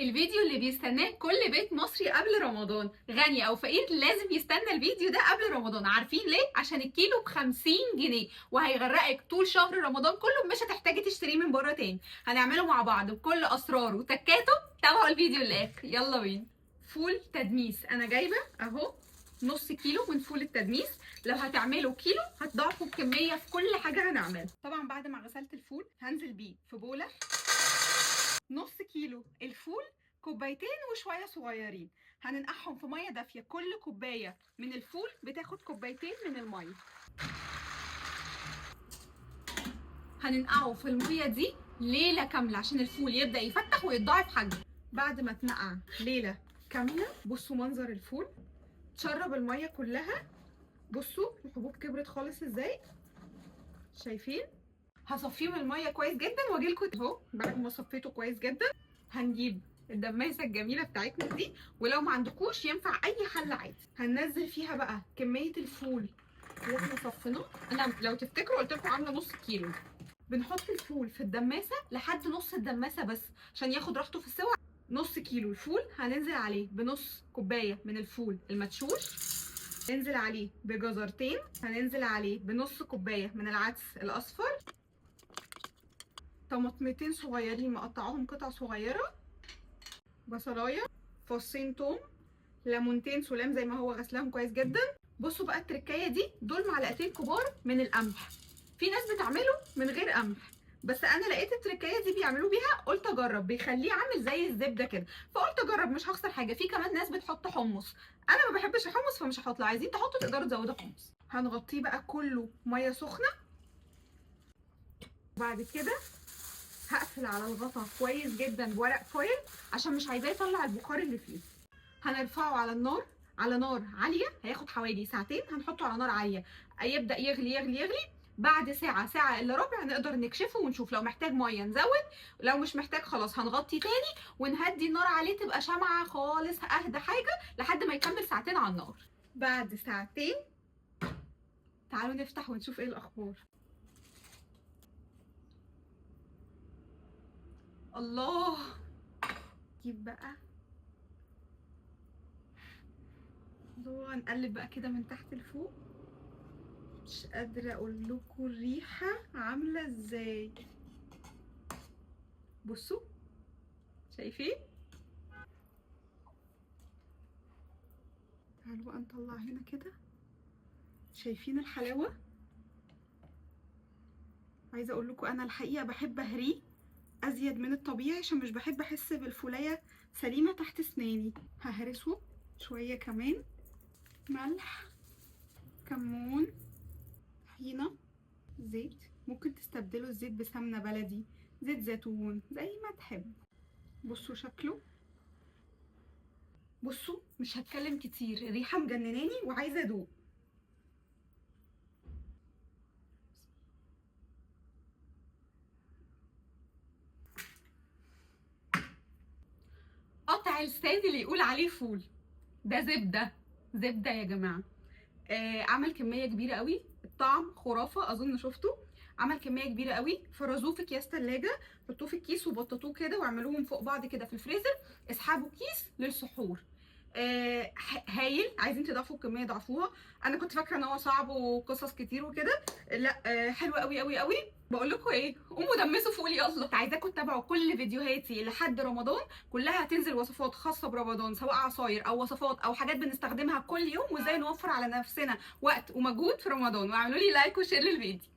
الفيديو اللي بيستناه كل بيت مصري قبل رمضان، غني او فقير لازم يستنى الفيديو ده قبل رمضان. عارفين ليه؟ عشان الكيلو ب50 جنيه وهيغرقك طول شهر رمضان كله، مش هتحتاجي تشتريه من بره تاني. هنعمله مع بعض بكل اسراره وتكاته. تابعوا الفيديو للاخر، يلا بينا. فول تدميس انا جايبه اهو نص كيلو من فول التدميس. لو هتعملوا كيلو هتضاعفوا الكميه في كل حاجه هنعملها. طبعا بعد ما غسلت الفول هنزل بيه في بوله. نص كيلو الفول، كوبايتين وشويه صغيرين، هننقعهم في ميه دافيه. كل كوبايه من الفول بتاخد كوبايتين من الميه. هننقعه في الميه دي ليله كامله عشان الفول يبدا يفتح ويتضاعف حجمه. بعد ما اتنقع ليله كامله بصوا منظر الفول، تشرب الميه كلها. بصوا الحبوب كبرت خالص ازاي، شايفين؟ هصفيه من الميه كويس جدا واجيلكوا اهو. بعد ما صفيته كويس جدا هنجيب الدماسه الجميله بتاعتنا دي، ولو ما عندكوش ينفع اي حل عادي. هننزل فيها بقى كميه الفول اللي احنا صفيناه. انا لو تفتكروا قلت لكم عامله نص كيلو. بنحط الفول في الدماسه لحد نص الدماسه بس عشان ياخد راحته في السوا. نص كيلو الفول هننزل عليه بنص كوبايه من الفول المدشوش، ننزل عليه بجزرتين، هننزل عليه بنص كوبايه من العدس الاصفر، طماطمتين صغيرين مقطعاهم قطع صغيره، بصلايه، فصين توم، ليمونتين سلام زي ما هو غسلهم كويس جدا. بصوا بقى التركايه دي، دول معلقتين كبار من القمح. في ناس بتعمله من غير قمح، بس انا لقيت التركايه دي بيعملوا بيها، قلت اجرب. بيخليه عامل زي الزبده كده، فقلت اجرب مش هخسر حاجه. في كمان ناس بتحط حمص، انا ما بحبش الحمص فمش هحط. لو عايزين تحطوا تقدروا تزودوا حمص. هنغطيه بقى كله ميه سخنه. وبعد كده هقفل على الغطا كويس جدا بورق فويل عشان مش عايزاه يطلع البخار اللي فيه. هنرفعه على النار، على نار عاليه، هياخد حوالي ساعتين. هنحطه على نار عاليه يبدا يغلي يغلي يغلي. بعد ساعه ساعه الا ربع نقدر نكشفه ونشوف. لو محتاج ميه نزود، لو مش محتاج خلاص هنغطي تاني ونهدي النار عليه تبقى شمعه خالص، اهدى حاجه لحد ما يكمل ساعتين على النار. بعد ساعتين تعالوا نفتح ونشوف ايه الاخبار. الله، جيب بقى نقلب بقى كده من تحت لفوق. مش قادره اقول لكم الريحه عامله ازاي. بصوا شايفين؟ تعالوا بقى نطلع هنا كده. شايفين الحلاوه؟ عايزه اقول لكم انا الحقيقه بحب اهريه ازيد من الطبيعي عشان مش بحب احس بالفولايه سليمه تحت اسناني. ههرسه شويه كمان. ملح، كمون، طحينه، زيت. ممكن تستبدلوا الزيت بسمنه بلدي، زيت زيتون، زي ما تحب. بصوا شكله، بصوا مش هتكلم كتير، الريحه مجنناني وعايزه ادوق. قطع لسان اللي يقول عليه فول، ده زبده. زبده يا جماعه. عمل كميه كبيره قوي، الطعم خرافه. اظن شفتوا عمل كميه كبيره قوي. فرزوه في اكياس تلاجة، حطوه في الكيس وبططوه كده واعملوهم فوق بعض كده في الفريزر. اسحبوا كيس للسحور. هايل. عايزين تضعفوا الكميه ضعفوها. انا كنت فاكره ان هو صعب وقصص كتير وكده، لا حلو قوي قوي قوي. بقول لكم ايه، قوموا دمسوا فول يلا. عايزاكم تتابعوا كل فيديوهاتي لحد رمضان، كلها هتنزل وصفات خاصه برمضان، سواء عصاير او وصفات او حاجات بنستخدمها كل يوم، وازاي نوفر على نفسنا وقت ومجهود في رمضان. واعملوا لي لايك وشير للفيديو.